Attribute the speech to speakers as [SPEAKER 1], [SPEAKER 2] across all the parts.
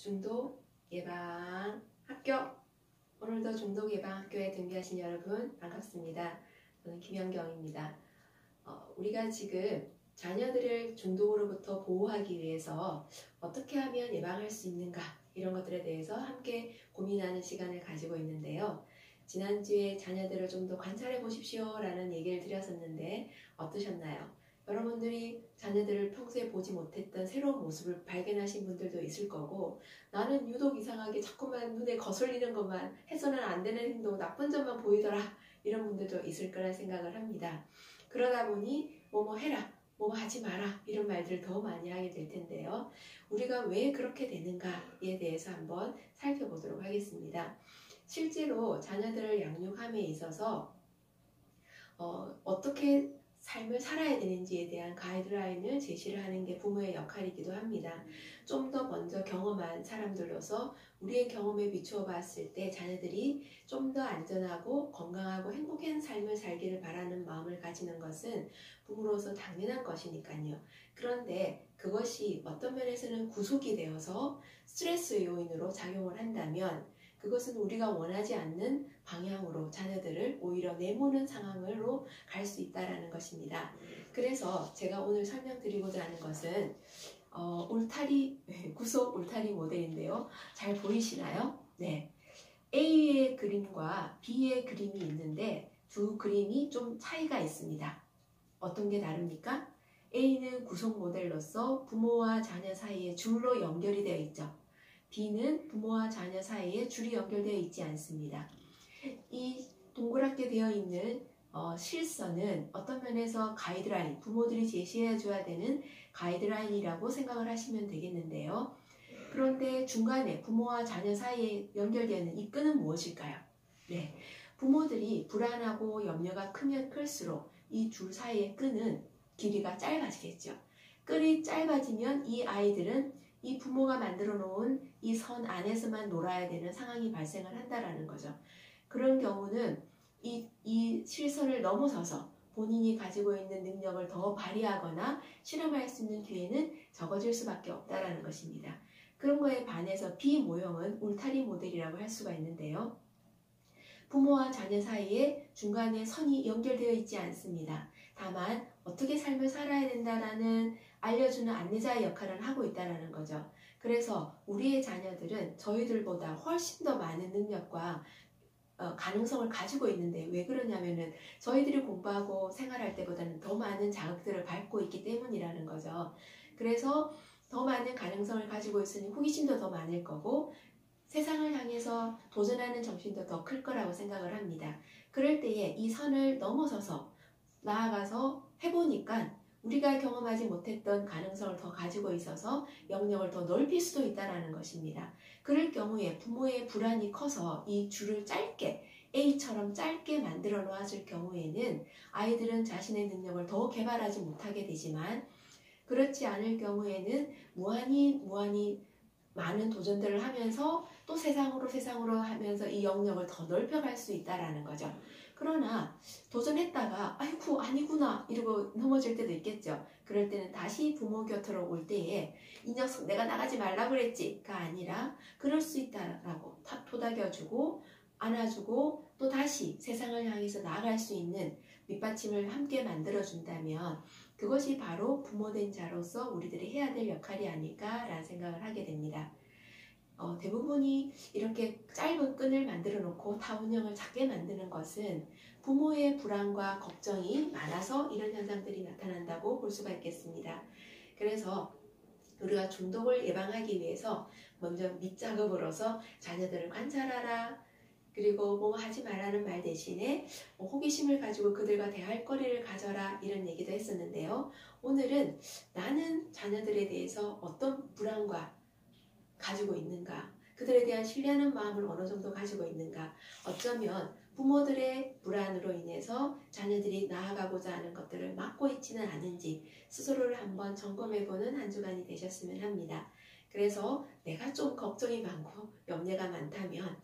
[SPEAKER 1] 중독 예방 학교. 오늘도 중독 예방 학교에 등비하신 여러분 반갑습니다. 저는 김연경입니다. 우리가 지금 자녀들을 중독으로부터 보호하기 위해서 어떻게 하면 예방할 수 있는가, 이런 것들에 대해서 함께 고민하는 시간을 가지고 있는데요. 지난주에 자녀들을 좀 더 관찰해 보십시오 라는 얘기를 드렸었는데 어떠셨나요? 여러분들이 자녀들을 평소에 보지 못했던 새로운 모습을 발견하신 분들도 있을 거고, 나는 유독 이상하게 자꾸만 눈에 거슬리는 것만, 해서는 안 되는 행동, 나쁜 점만 보이더라, 이런 분들도 있을 거란 생각을 합니다. 그러다 보니 뭐뭐 해라, 뭐뭐 하지 마라, 이런 말들을 더 많이 하게 될 텐데요. 우리가 왜 그렇게 되는가에 대해서 한번 살펴보도록 하겠습니다. 실제로 자녀들을 양육함에 있어서 어떻게 삶을 살아야 되는지에 대한 가이드라인을 제시를 하는 게 부모의 역할이기도 합니다. 좀 더 먼저 경험한 사람들로서 우리의 경험에 비추어 봤을 때 자녀들이 좀 더 안전하고 건강하고 행복한 삶을 살기를 바라는 마음을 가지는 것은 부모로서 당연한 것이니까요. 그런데 그것이 어떤 면에서는 구속이 되어서 스트레스 요인으로 작용을 한다면, 그것은 우리가 원하지 않는 방향으로 자녀들을 오히려 내모는 상황으로 갈 수 있다는 것입니다. 그래서 제가 오늘 설명드리고자 하는 것은 구속 울타리 모델인데요. 잘 보이시나요? 네. A의 그림과 B의 그림이 있는데 두 그림이 좀 차이가 있습니다. 어떤 게 다릅니까? A는 구속 모델로서 부모와 자녀 사이에 줄로 연결이 되어 있죠. B는 부모와 자녀 사이에 줄이 연결되어 있지 않습니다. 이 동그랗게 되어 있는 실선은 어떤 면에서 가이드라인, 부모들이 제시해 줘야 되는 가이드라인이라고 생각을 하시면 되겠는데요. 그런데 중간에 부모와 자녀 사이에 연결되는 이 끈은 무엇일까요? 네, 부모들이 불안하고 염려가 크면 클수록 이 줄 사이의 끈은 길이가 짧아지겠죠. 끈이 짧아지면 이 아이들은 이 부모가 만들어 놓은 이 선 안에서만 놀아야 되는 상황이 발생을 한다는 거죠. 그런 경우는 이 실선을 넘어서서 본인이 가지고 있는 능력을 더 발휘하거나 실험할 수 있는 기회는 적어질 수밖에 없다는 것입니다. 그런 거에 반해서 B 모형은 울타리 모델이라고 할 수가 있는데요. 부모와 자녀 사이에 중간에 선이 연결되어 있지 않습니다. 다만 어떻게 삶을 살아야 된다라는 알려주는 안내자의 역할을 하고 있다는 거죠. 그래서 우리의 자녀들은 저희들보다 훨씬 더 많은 능력과 가능성을 가지고 있는데, 왜 그러냐면은 저희들이 공부하고 생활할 때보다는 더 많은 자극들을 받고 있기 때문이라는 거죠. 그래서 더 많은 가능성을 가지고 있으니 호기심도 더 많을 거고, 세상을 향해서 도전하는 정신도 더 클 거라고 생각을 합니다. 그럴 때에 이 선을 넘어서서 나아가서 해보니까 우리가 경험하지 못했던 가능성을 더 가지고 있어서 영역을 더 넓힐 수도 있다는 것입니다. 그럴 경우에 부모의 불안이 커서 이 줄을 짧게, A처럼 짧게 만들어 놓았을 경우에는 아이들은 자신의 능력을 더 개발하지 못하게 되지만, 그렇지 않을 경우에는 무한히 많은 도전들을 하면서 또 세상으로 하면서 이 영역을 더 넓혀갈 수 있다는 거죠. 그러나 도전했다가 아이고 아니구나 이러고 넘어질 때도 있겠죠. 그럴 때는 다시 부모 곁으로 올 때에 이 녀석 내가 나가지 말라 그랬지가 아니라 그럴 수 있다라고 토닥여주고 안아주고 또 다시 세상을 향해서 나아갈 수 있는 밑받침을 함께 만들어준다면, 그것이 바로 부모된 자로서 우리들이 해야 될 역할이 아닐까라는 생각을 하게 됩니다. 대부분이 이렇게 짧은 끈을 만들어 놓고 타원형을 작게 만드는 것은 부모의 불안과 걱정이 많아서 이런 현상들이 나타난다고 볼 수가 있겠습니다. 그래서 우리가 중독을 예방하기 위해서 먼저 밑작업으로서 자녀들을 관찰하라, 그리고 뭐 하지 말라는 말 대신에 호기심을 가지고 그들과 대할 거리를 가져라, 이런 얘기도 했었는데요. 오늘은 나는 자녀들에 대해서 어떤 불안과 가지고 있는가, 그들에 대한 신뢰하는 마음을 어느 정도 가지고 있는가, 어쩌면 부모들의 불안으로 인해서 자녀들이 나아가고자 하는 것들을 막고 있지는 않은지 스스로를 한번 점검해보는 한 주간이 되셨으면 합니다. 그래서 내가 좀 걱정이 많고 염려가 많다면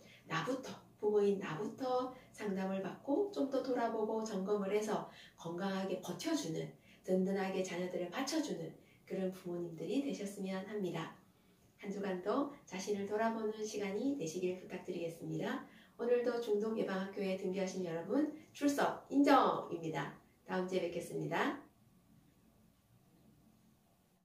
[SPEAKER 1] 부모인 나부터 상담을 받고 좀 더 돌아보고 점검을 해서 건강하게 버텨주는, 든든하게 자녀들을 받쳐주는 그런 부모님들이 되셨으면 합니다. 한 주간도 자신을 돌아보는 시간이 되시길 부탁드리겠습니다. 오늘도 중독예방학교에 등교하신 여러분 출석 인정입니다. 다음 주에 뵙겠습니다.